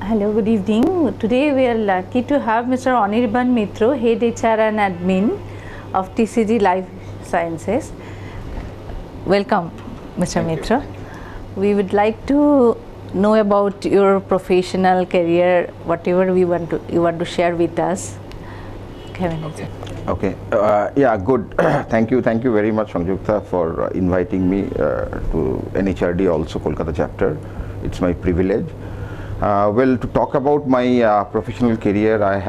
Hello, good evening. Today we are lucky to have Mr. Anirban Mitro, Head HR and Admin of TCG Life Sciences. Welcome, Mr. Mitro. We would like to know about your professional career, whatever you want to share with us. Okay. Yeah, good. Thank you very much, Sanjukta, for inviting me to NHRD, also Kolkata chapter. It's my privilege. Well, to talk about my professional career, I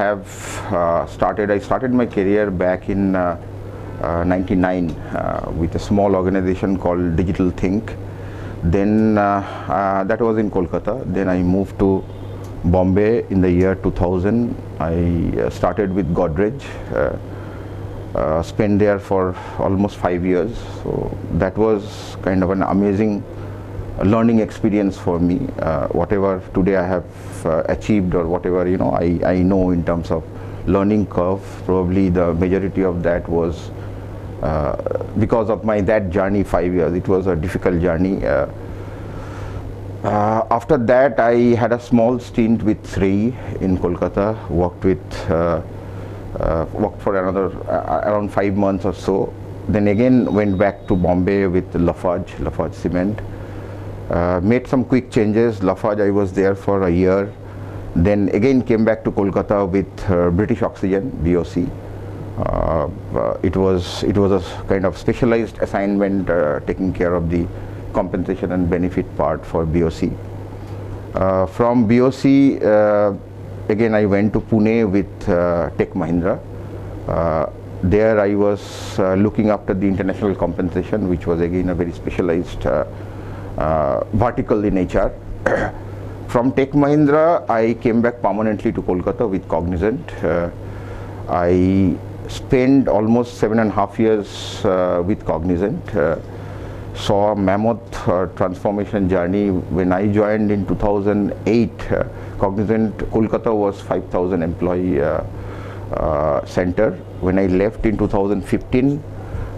started my career back in 99 with a small organization called Digital Think. Then that was in Kolkata. Then I moved to Bombay in the year 2000. I started with Godrej. Spent there for almost 5 years. So that was kind of an amazing learning experience for me. Whatever today I have achieved, or whatever I know in terms of learning curve, probably the majority of that was because of that journey. 5 years, it was a difficult journey. After that, I had a small stint with Srei in Kolkata. Worked for another around 5 months or so. Then again went back to Bombay with Lafarge Cement. Made some quick changes. Lafarge, I was there for a year. Then again came back to Kolkata with British Oxygen, BOC. It was a kind of specialized assignment taking care of the compensation and benefit part for BOC. From BOC, again I went to Pune with Tech Mahindra. There I was looking after the international compensation, which was again a very specialized vertical in HR. From Tech Mahindra, I came back permanently to Kolkata with Cognizant. I spent almost 7.5 years with Cognizant. Saw a mammoth transformation journey. When I joined in 2008, Cognizant Kolkata was 5,000 employee center. When I left in 2015,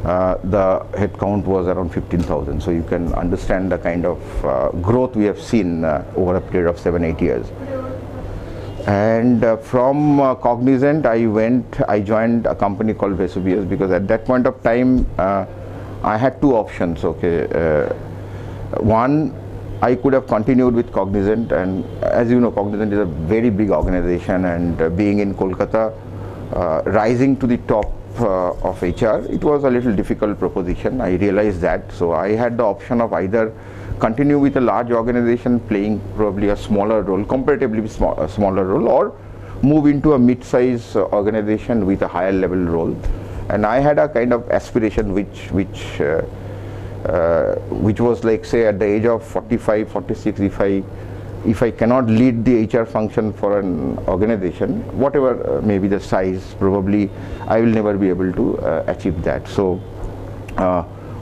the headcount was around 15,000. So you can understand the kind of growth we have seen over a period of 7-8 years. And from Cognizant, I joined a company called Vesuvius, because at that point of time I had two options. One, I could have continued with Cognizant, and as you know, Cognizant is a very big organization, and being in Kolkata, rising to the top of HR, it was a little difficult proposition. I realized that. So I had the option of either continue with a large organization playing probably a smaller role, comparatively smaller role, or move into a mid-size organization with a higher level role. And I had a kind of aspiration which was like, say, at the age of 45, 46, if I cannot lead the HR function for an organization, whatever may be the size, probably I will never be able to achieve that. So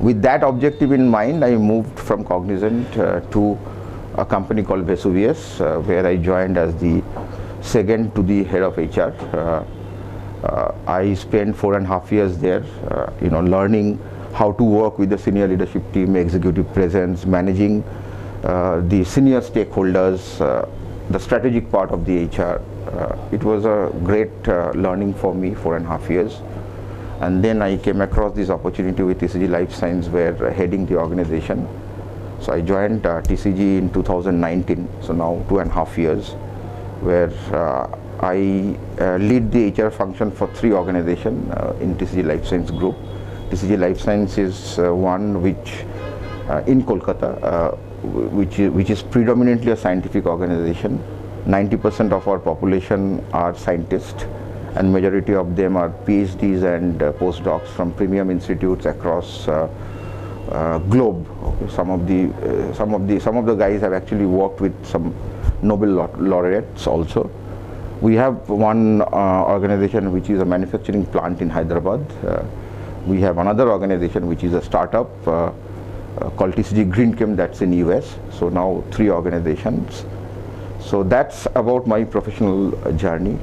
with that objective in mind, I moved from Cognizant to a company called Vesuvius, where I joined as the second to the head of HR. I spent 4.5 years there, learning how to work with the senior leadership team, executive presence, managing the senior stakeholders, the strategic part of the HR. It was a great learning for me, 4.5 years. And then I came across this opportunity with TCG Life Sciences, where heading the organization. So I joined TCG in 2019, so now 2.5 years, where I lead the HR function for 3 organizations in TCG Life Sciences Group. TCG Life Sciences is one which in Kolkata, which is predominantly a scientific organization. 90% of our population are scientists, and majority of them are PhDs and postdocs from premium institutes across globe. Some of the guys have actually worked with some Nobel laureates also. We have one organization which is a manufacturing plant in Hyderabad. We have another organization which is a startup called TCG Greenchem, that's in US. So now 3 organizations. So that's about my professional journey.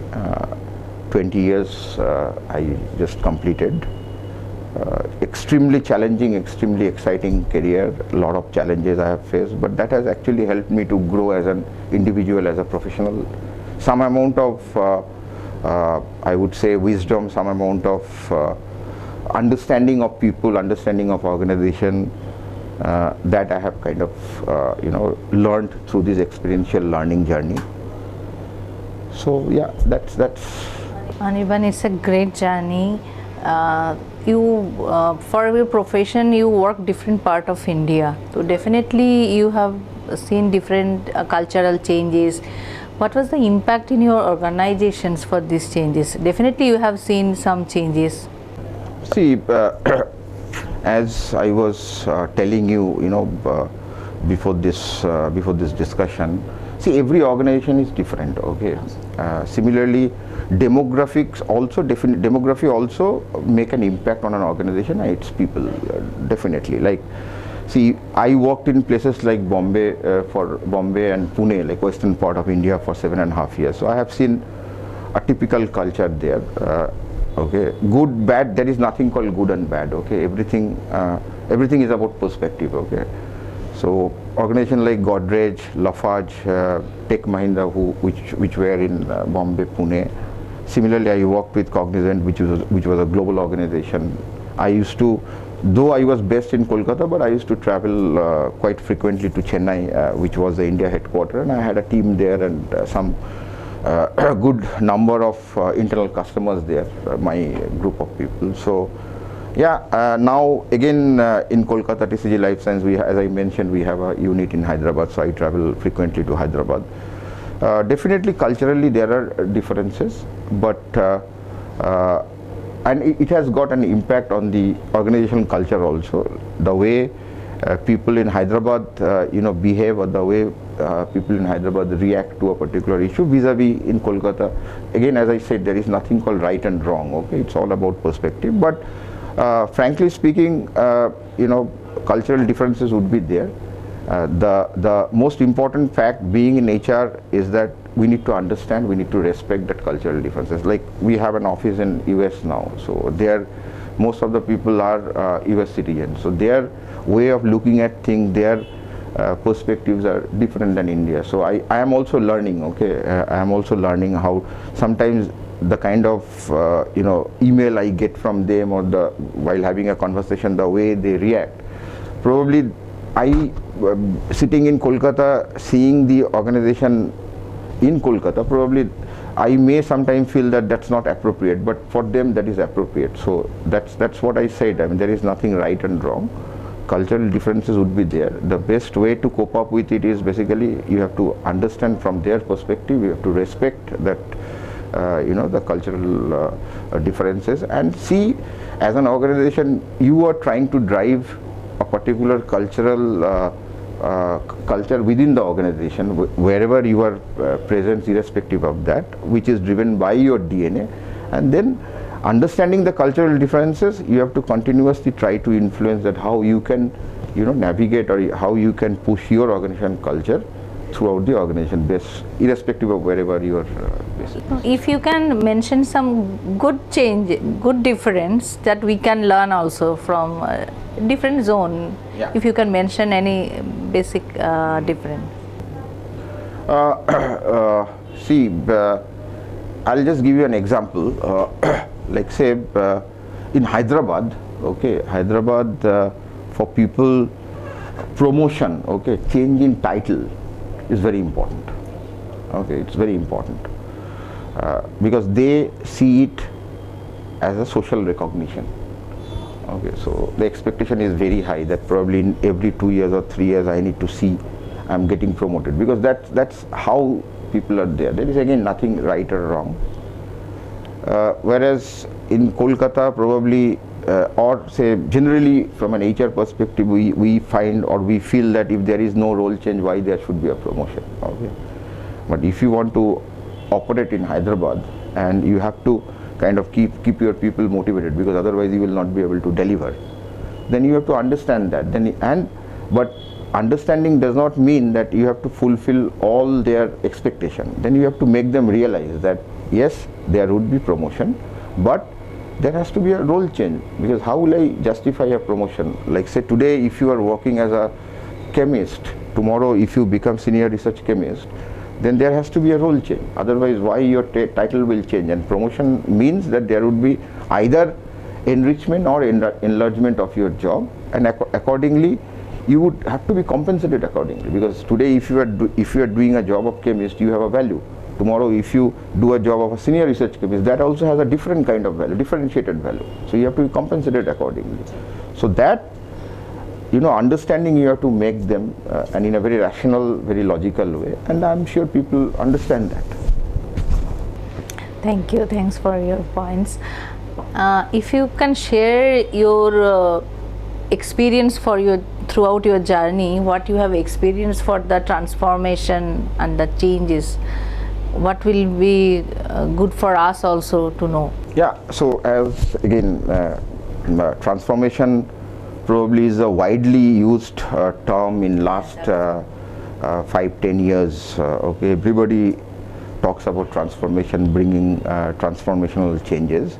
20 years I just completed. extremely challenging, extremely exciting career. A lot of challenges I have faced, but that has actually helped me to grow as an individual, as a professional. Some amount of I would say wisdom, some amount of understanding of people, understanding of organization, that I have kind of learned through this experiential learning journey. So yeah, that's Anirban, it's a great journey. For your profession, you work different part of India, so definitely you have seen different cultural changes. What was the impact in your organizations for these changes? Definitely you have seen some changes. See, as I was telling you, before this discussion, see, every organization is different. Okay. Similarly, demography also make an impact on an organization and its people. Definitely, like, see, I worked in places like Bombay and Pune, like western part of India, for 7.5 years. So I have seen a typical culture there. Okay, good, bad. There is nothing called good and bad. Okay, everything is about perspective. Okay, so organization like Godrej, Lafarge, Tech Mahindra, which were in Bombay, Pune. Similarly, I worked with Cognizant, which was a global organization. I used to, though I was based in Kolkata, but I used to travel quite frequently to Chennai, which was the India headquarters, and I had a team there and some a good number of internal customers there, my group of people. So yeah, now again in Kolkata, TCG Life Science, as I mentioned, we have a unit in Hyderabad, so I travel frequently to Hyderabad. Definitely culturally there are differences, but and it has got an impact on the organizational culture also. The way people in Hyderabad behave, or the way people in Hyderabad react to a particular issue vis-a-vis in Kolkata. Again, as I said, there is nothing called right and wrong. Okay, it's all about perspective. But frankly speaking, cultural differences would be there. The most important fact being in HR is that we need to understand, we need to respect that cultural differences. Like, we have an office in US now, so there most of the people are US citizens, so their way of looking at things, their perspectives are different than India. So I am also learning. Okay, I am also learning how sometimes the kind of email I get from them, or while having a conversation, the way they react. Probably I sitting in Kolkata, seeing the organization in Kolkata, probably I may sometimes feel that that's not appropriate, but for them that is appropriate. So that's what I said. I mean, there is nothing right and wrong. Cultural differences would be there. The best way to cope up with it is basically you have to understand from their perspective. You have to respect that the cultural differences, and see, as an organization, you are trying to drive a particular cultural culture within the organization, wherever you are present, irrespective of that, which is driven by your DNA. And then, understanding the cultural differences, you have to continuously try to influence that, how you can navigate, or how you can push your organization culture throughout the organization, irrespective of wherever you are based. If you can mention some good change, good difference that we can learn also from different zone. Yeah. If you can mention any basic difference. See, I'll just give you an example. Like, say, in Hyderabad, okay, for people, promotion, okay, change in title is very important. Okay, it's very important because they see it as a social recognition. Okay, so the expectation is very high that probably in every 2 years or 3 years I need to see I'm getting promoted, because that's how people are there. There is again nothing right or wrong. Whereas in Kolkata, probably or say generally from an HR perspective, we find, or we feel that if there is no role change, why there should be a promotion. Okay, but if you want to operate in Hyderabad, and you have to kind of keep your people motivated, because otherwise you will not be able to deliver, then you have to understand that. But understanding does not mean that you have to fulfill all their expectation. Then you have to make them realize that yes, there would be promotion, but there has to be a role change, because how will I justify a promotion? Like say today if you are working as a chemist, tomorrow if you become senior research chemist, then there has to be a role change. Otherwise why your title will change? And promotion means that there would be either enrichment or enlargement of your job, and accordingly you would have to be compensated accordingly, because today if you are doing a job of chemist, you have a value. Tomorrow if you do a job of a senior research chemist, that also has a different kind of value, differentiated value, so you have to be compensated accordingly. So that, you know, understanding you have to make them and in a very rational, very logical way, and I'm sure people understand that. Thank you. Thanks for your points. If you can share your experience for throughout your journey, what you have experienced for the transformation and the changes, what will be good for us also to know? Yeah. So as again, transformation probably is a widely used term in last 5-10 years. Okay, everybody talks about transformation, bringing transformational changes.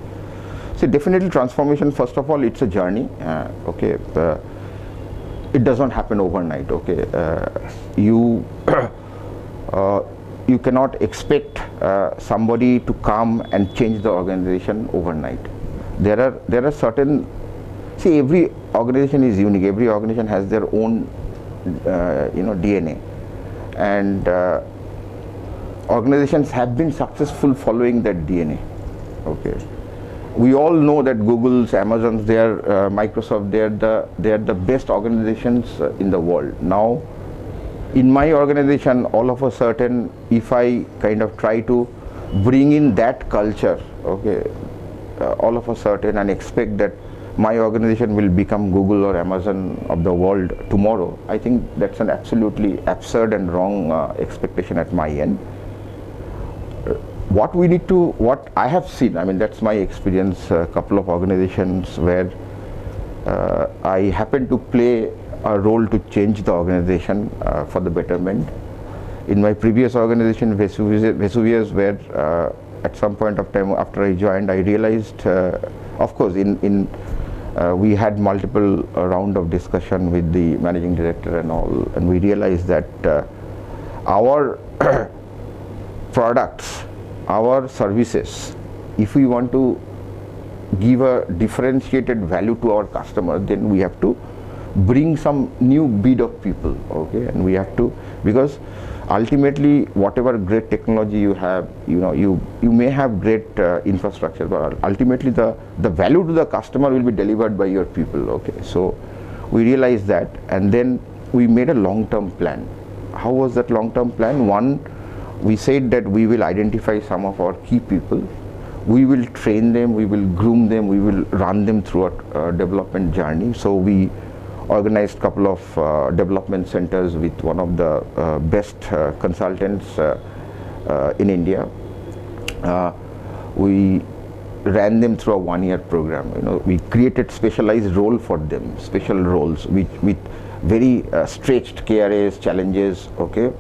So definitely transformation, first of all, it's a journey. Okay, it does not happen overnight. Okay, you you cannot expect somebody to come and change the organization overnight. There are certain, see, every organization is unique. Every organization has their own you know, DNA, and organizations have been successful following that DNA. Okay, we all know that Google's, Amazon's, Microsoft, they are the best organizations in the world. Now in my organization, all of a sudden, if I kind of try to bring in that culture, okay, all of a sudden, and expect that my organization will become Google or Amazon of the world tomorrow, I think that's an absolutely absurd and wrong expectation at my end. What I have seen, I mean, that's my experience, a couple of organizations where I happen to play a role to change the organization for the betterment. In my previous organization, Vesuvius, where at some point of time after I joined, I realized, of course, we had multiple round of discussion with the managing director and all, and we realized that our products, our services, if we want to give a differentiated value to our customer, then we have to bring some new breed of people. Okay, and we have to, because ultimately whatever great technology you have, you know, you may have great infrastructure, but ultimately the value to the customer will be delivered by your people. Okay, so we realized that, and then we made a long-term plan. How was that long-term plan? One, we said that we will identify some of our key people, we will train them, we will groom them, we will run them through a development journey. So we organized a couple of development centers with one of the best consultants in India. We ran them through a one-year program. You know, we created specialized role for them, special roles with very stretched KRAs, challenges. Okay,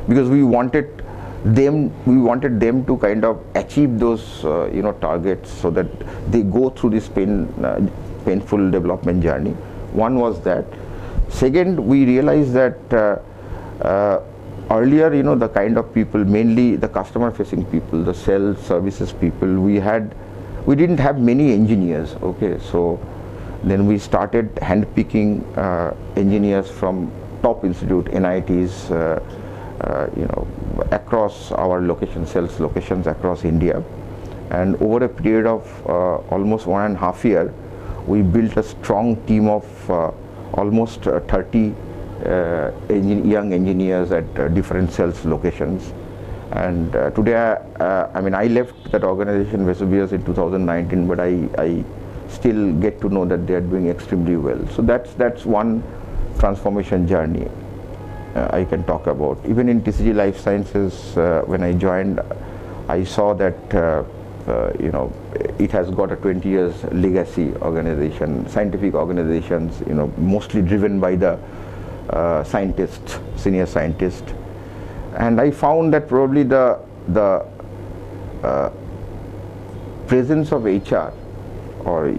because we wanted them to kind of achieve those you know, targets, so that they go through this painful development journey. One was that. Second, we realized that earlier, you know, the kind of people, mainly the customer facing people, the sales services people, we didn't have many engineers. Okay, so then we started handpicking engineers from top institute, NITs, you know, across our sales locations across India, and over a period of almost 1.5 years, we built a strong team of almost 30 young engineers at different sales locations. And today, I mean, I left that organization, Vesuvius, in 2019, but I still get to know that they are doing extremely well. So that's one transformation journey I can talk about. Even in TCG Life Sciences, when I joined, I saw that you know, it has got a 20 years legacy organization, scientific organizations, you know, mostly driven by the scientists, senior scientists. And I found that probably the presence of HR or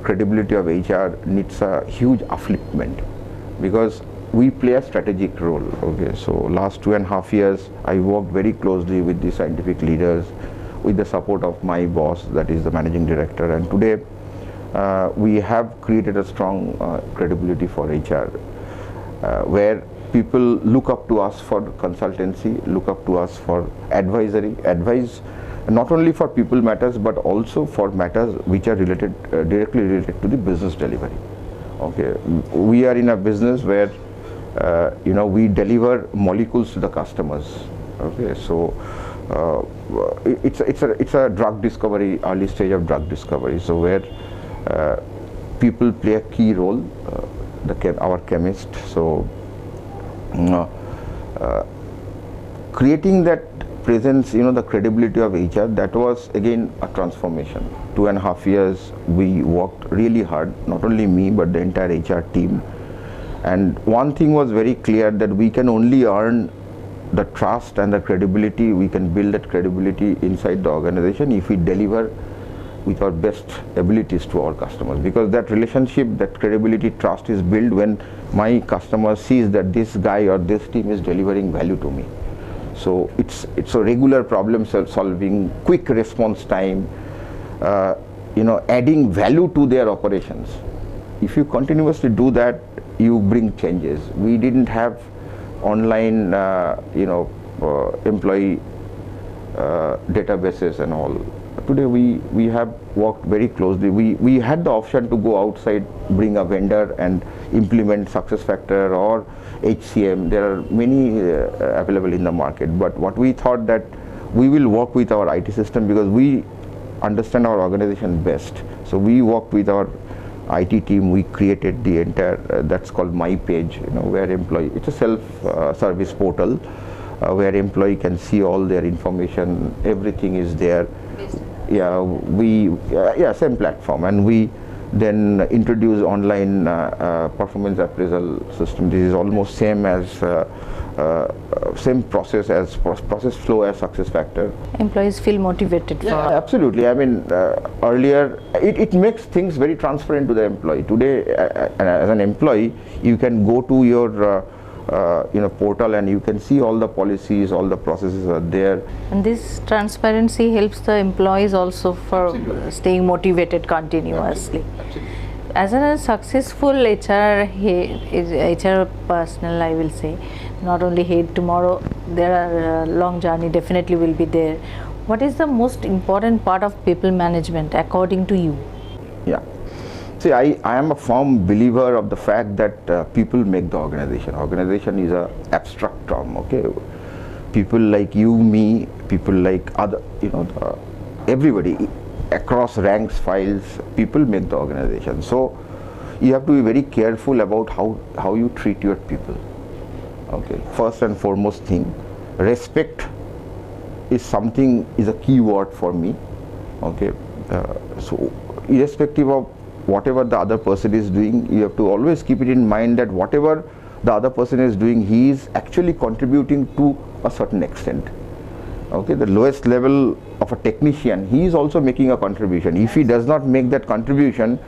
credibility of HR needs a huge upliftment, because we play a strategic role. Okay, so last 2.5 years I worked very closely with the scientific leaders, with the support of my boss, that is the managing director, and today we have created a strong credibility for HR, where people look up to us for consultancy, look up to us for advice, not only for people matters but also for matters which are related directly related to the business delivery. Okay, we are in a business where we deliver molecules to the customers. Okay, so it's a drug discovery, early stage of drug discovery. So where people play a key role, our chemists. So creating that presence, the credibility of HR, that was again a transformation. 2.5 years we worked really hard, not only me but the entire HR team. And one thing was very clear, that we can only earn the trust and the credibility, we can build that credibility inside the organization if we deliver with our best abilities to our customers, because that relationship, that credibility, trust is built when my customer sees that this guy or this team is delivering value to me. So it's a regular problem solving, quick response time, adding value to their operations. If you continuously do that, you bring changes. We didn't have online employee databases and all. Today we have worked very closely. We had the option to go outside, bring a vendor and implement SuccessFactors or HCM. There are many available in the market, but what we thought, that we will work with our IT system because we understand our organization best. So we worked with our IT team. We created the entire that's called My Page, where employee, it's a self-service portal where employee can see all their information, everything is there. Same platform, and we then introduce online performance appraisal system. This is almost same as same process flow as SuccessFactors. Employees feel motivated. Absolutely. I mean, earlier it makes things very transparent to the employee. Today, as an employee, you can go to your portal and you can see all the policies, all the processes are there. And this transparency helps the employees also for staying motivated continuously. Absolutely. As a successful HR personnel, I will say, not only head tomorrow, there are long journey definitely will be there. What is the most important part of people management according to you? Yeah. See, I am a firm believer of the fact that people make the organization. Organization is an abstract term, okay? People like you, me, people like other, everybody across ranks, files, people make the organization. So you have to be very careful about how you treat your people. Okay, first and foremost thing, respect is a key word for me. Okay, so irrespective of whatever the other person is doing, you have to always keep it in mind that whatever the other person is doing, he is actually contributing to a certain extent. Okay, the lowest level of a technician, he is also making a contribution. If he does not make that contribution,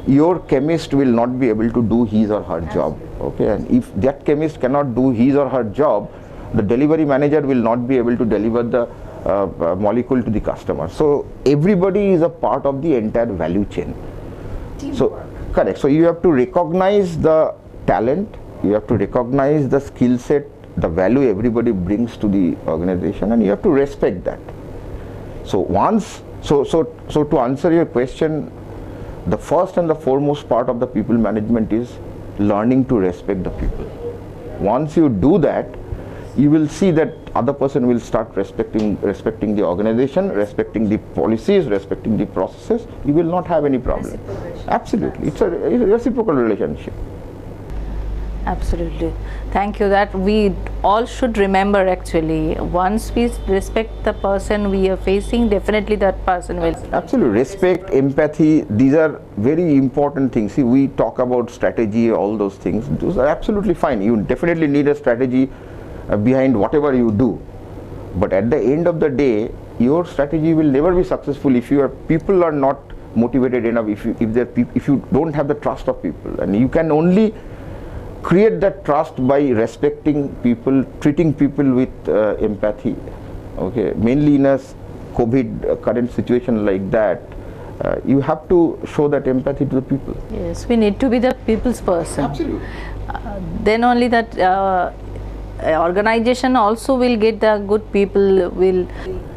your chemist will not be able to do his or her job. Okay, and if that chemist cannot do his or her job, the delivery manager will not be able to deliver the molecule to the customer. So everybody is a part of the entire value chain. So correct. So you have to recognize the talent, you have to recognize the skill set, the value everybody brings to the organization, and you have to respect that. So so to answer your question, the first and the foremost part of the people management is learning to respect the people. Once you do that, you will see that other person will start respecting the organization, respecting the policies, respecting the processes. You will not have any problem. Absolutely, it's a reciprocal relationship. Absolutely. Thank you. That we all should remember actually. Once we respect the person we are facing, definitely that person will. Absolutely. Respect, empathy, these are very important things. See, we talk about strategy, all those things. Those are absolutely fine. You definitely need a strategy behind whatever you do. But at the end of the day, your strategy will never be successful if your people are not motivated enough, if you don't have the trust of people, and you can only create that trust by respecting people, treating people with empathy. Okay, mainly in a COVID current situation like that, you have to show that empathy to the people. Yes, we need to be the people's person. Absolutely. Then only that organization also will get the good people will.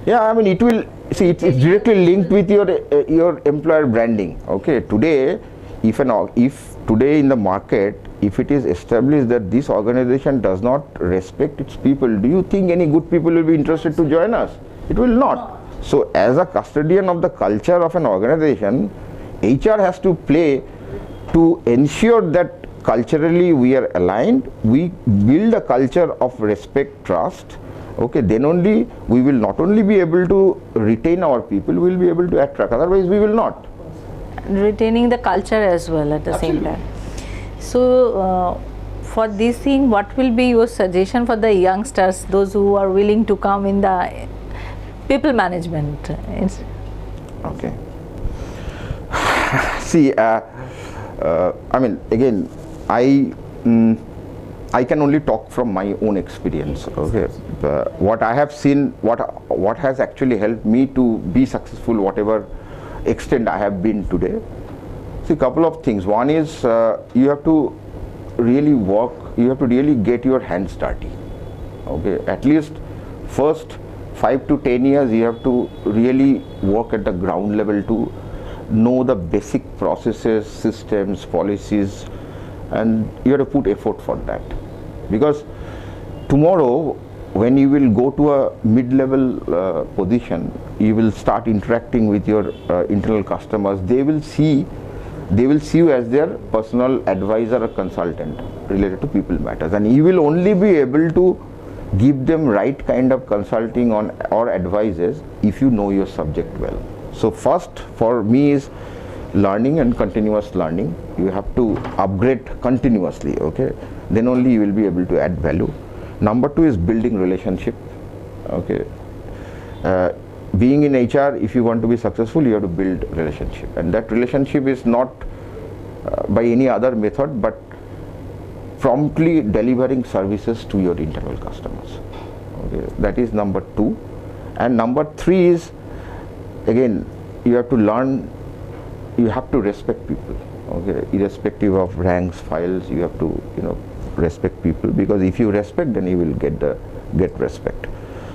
Yeah, I mean, it will see, it's directly linked with your employer branding. Okay, today if today in the market, if it is established that this organization does not respect its people, do you think any good people will be interested to join us? It will not. So as a custodian of the culture of an organization, HR has to play to ensure that culturally we are aligned, we build a culture of respect, trust. Okay, then only we will not only be able to retain our people, we will be able to attract, otherwise we will not. Retaining the culture as well at the same time. So for this thing, what will be your suggestion for the youngsters, those who are willing to come in the people management? Okay. See, I mean, again, I can only talk from my own experience. Okay, what I have seen, what has actually helped me to be successful, whatever extent I have been today. See, a couple of things. One is you have to really work. You have to really get your hands dirty. Okay, at least first 5 to 10 years, you have to really work at the ground level to know the basic processes, systems, policies, and you have to put effort for that. Because tomorrow, when you will go to a mid-level position, you will start interacting with your internal customers. They will see you as their personal advisor or consultant related to people matters, and you will only be able to give them right kind of consulting on or advices if you know your subject well. So first for me is learning and continuous learning. You have to upgrade continuously. Okay, then only you will be able to add value. Number 2 is building relationship. Okay, being in HR, if you want to be successful, you have to build relationship, and that relationship is not by any other method but promptly delivering services to your internal customers. Okay, that is number 2. And number 3 is, again, you have to learn, you have to respect people. Okay, irrespective of ranks, files, you have to respect people, because if you respect, then you will get respect.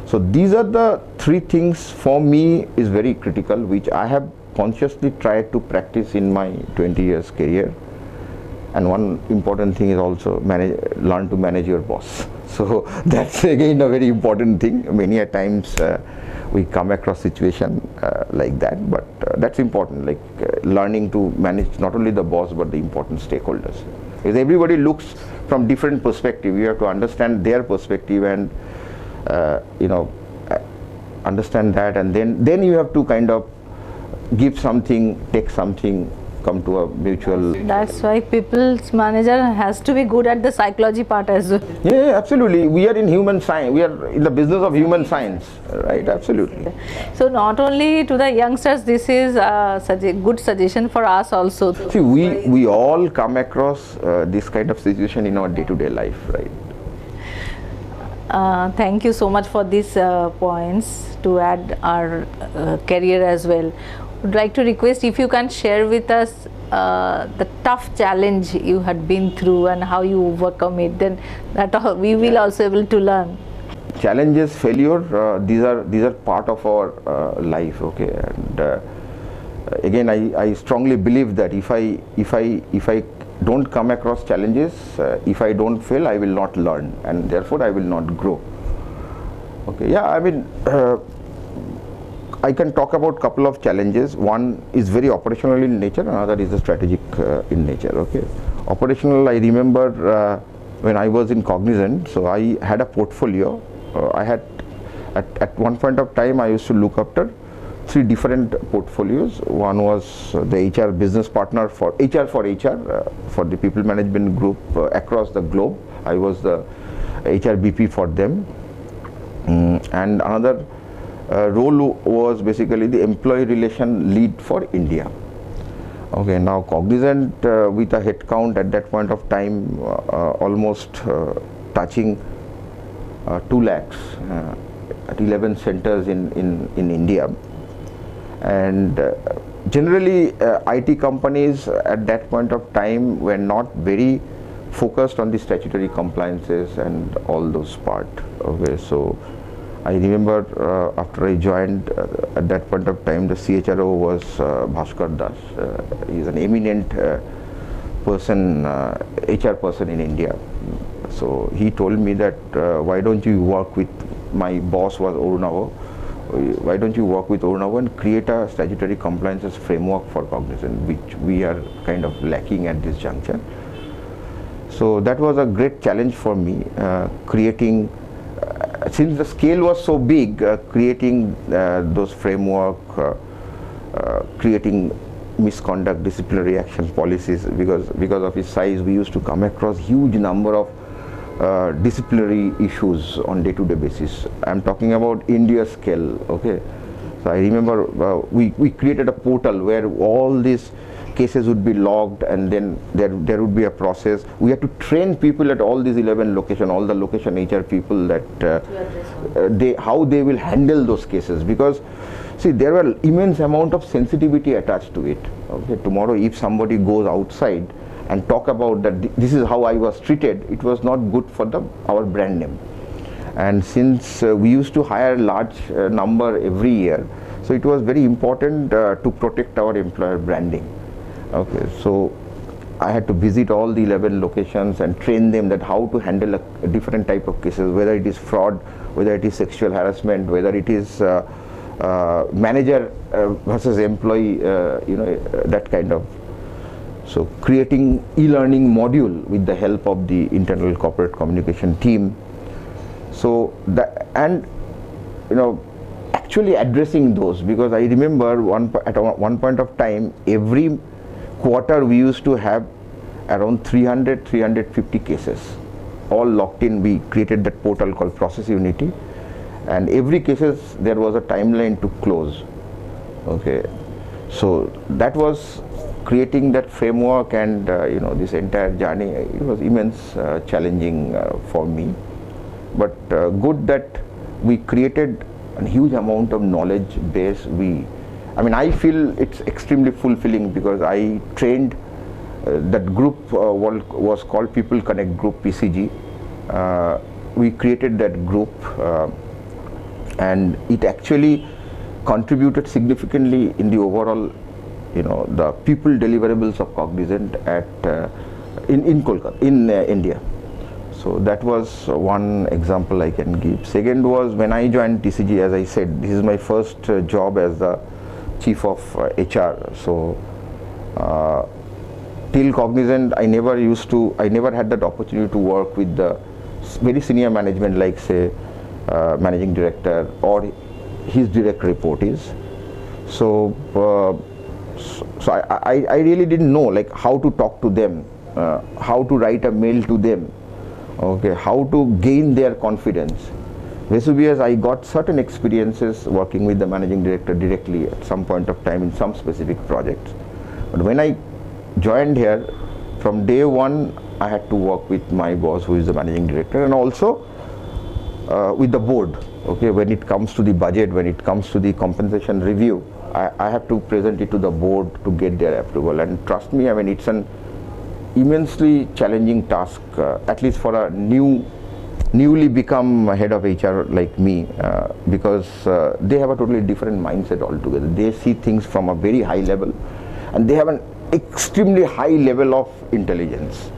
So these are the 3 things for me is very critical, which I have consciously tried to practice in my 20 years career. And one important thing is also learn to manage your boss. So that's again a very important thing. Many a times we come across situation like that, but that's important, like learning to manage not only the boss but the important stakeholders. Because everybody looks from different perspective. You have to understand their perspective and understand that, and then you have to kind of give something, take something, come to a mutual. That's why people's manager has to be good at the psychology part as well. Yeah, absolutely. We are in human science. We are in the business of human science, right? Absolutely. So not only to the youngsters, this is such a good suggestion for us also. See, we all come across this kind of situation in our day-to-day life, right? Thank you so much for these points to add our career as well. Would like to request if you can share with us the tough challenge you had been through and how you overcome it. Then that we will also able to learn. Challenges, failure, these are part of our life. Okay, and again, I strongly believe that if I don't come across challenges, if I don't fail, I will not learn, and therefore I will not grow. Okay, yeah, I mean. I can talk about a couple of challenges. One is very operational in nature, another is strategic in nature. Okay, operational, I remember when I was in Cognizant, so I had a portfolio. I had at one point of time I used to look after 3 different portfolios. One was the HR business partner for HR for the people management group across the globe. I was the HR BP for them, and another role was basically the employee relation lead for India. Okay, now Cognizant with a headcount at that point of time almost touching 2 lakhs at 11 centers in India, and generally IT companies at that point of time were not very focused on the statutory compliances and all those part. Okay, so I remember after I joined at that point of time, the CHRO was Bhaskar Das. He is an eminent person, HR person in India. So he told me that why don't you work with, my boss was Orunava, why don't you work with Orunava and create a statutory compliances framework for Cognizant, which we are kind of lacking at this juncture. So that was a great challenge for me, creating, since the scale was so big, creating those framework, creating misconduct, disciplinary action policies, because of its size, we used to come across huge number of disciplinary issues on day-to-day basis. I'm talking about India scale. Okay, so I remember we created a portal where all these cases would be logged, and then there would be a process. We had to train people at all these 11 locations, all the location HR people, that how they will handle those cases, because see, there were immense amount of sensitivity attached to it. Okay, tomorrow if somebody goes outside and talk about that this is how I was treated, it was not good for our brand name. And since we used to hire large number every year, so it was very important to protect our employer branding. Okay, so I had to visit all the 11 locations and train them that how to handle a different type of cases, whether it is fraud, whether it is sexual harassment, whether it is manager versus employee, that kind of. So creating e-learning module with the help of the internal corporate communication team. So that, and actually addressing those, because I remember at one point of time, every quarter we used to have around 300-350 cases all locked in. We created that portal called Process Unity, and every cases there was a timeline to close. Okay, so that was creating that framework, and this entire journey, it was immense challenging for me, but good that we created a huge amount of knowledge base. I feel it's extremely fulfilling, because I trained that group was called People Connect Group, PCG. We created that group, and it actually contributed significantly in the overall, the people deliverables of Cognizant in Kolkata, in India. So that was one example I can give. Second was when I joined TCG, as I said, this is my first job as the chief of HR. So till Cognizant, I never had that opportunity to work with the very senior management, like say managing director or his direct report is. So I really didn't know like how to talk to them, how to write a mail to them, okay, how to gain their confidence. Vesuvius, I got certain experiences working with the managing director directly at some point of time in some specific projects. But when I joined here, from day one, I had to work with my boss, who is the managing director, and also with the board. Okay, when it comes to the budget, when it comes to the compensation review, I have to present it to the board to get their approval. And trust me, it's an immensely challenging task, at least for a newly become head of HR like me, because they have a totally different mindset altogether. They see things from a very high level, and they have an extremely high level of intelligence.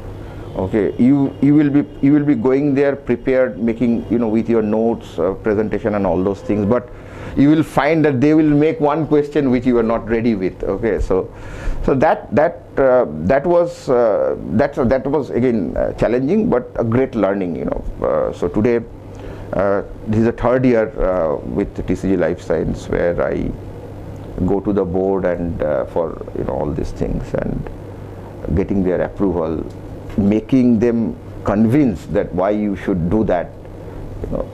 Okay, you will be going there prepared, making with your notes, presentation and all those things, but you will find that they will make one question which you are not ready with. Okay, so that was again challenging, but a great learning. So today this is the third year with TCG Life Science, where I go to the board and for all these things and getting their approval, making them convinced that why you should do that.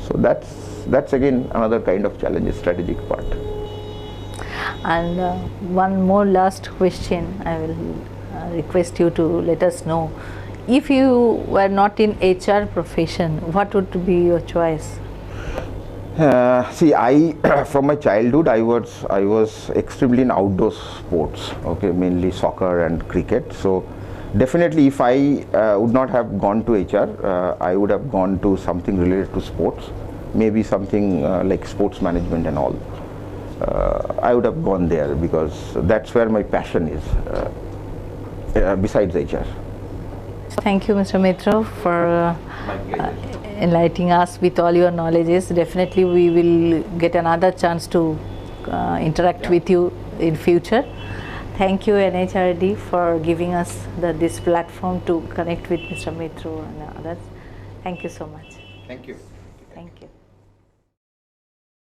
So that's again another kind of challenge, strategic part. And one more last question, I will request you to let us know. If you were not in HR profession, what would be your choice? See, from my childhood, I was extremely in outdoor sports. Okay, mainly soccer and cricket. So, definitely, if I would not have gone to HR, I would have gone to something related to sports. Maybe something like sports management and all. I would have gone there because that's where my passion is. Besides HR. Thank you, Mr. Mitra, for enlightening us with all your knowledges. Definitely, we will get another chance to interact with you in future. Thank you, NHRD, for giving us this platform to connect with Mr. Mitra and others. Thank you so much. Thank you. Thank you.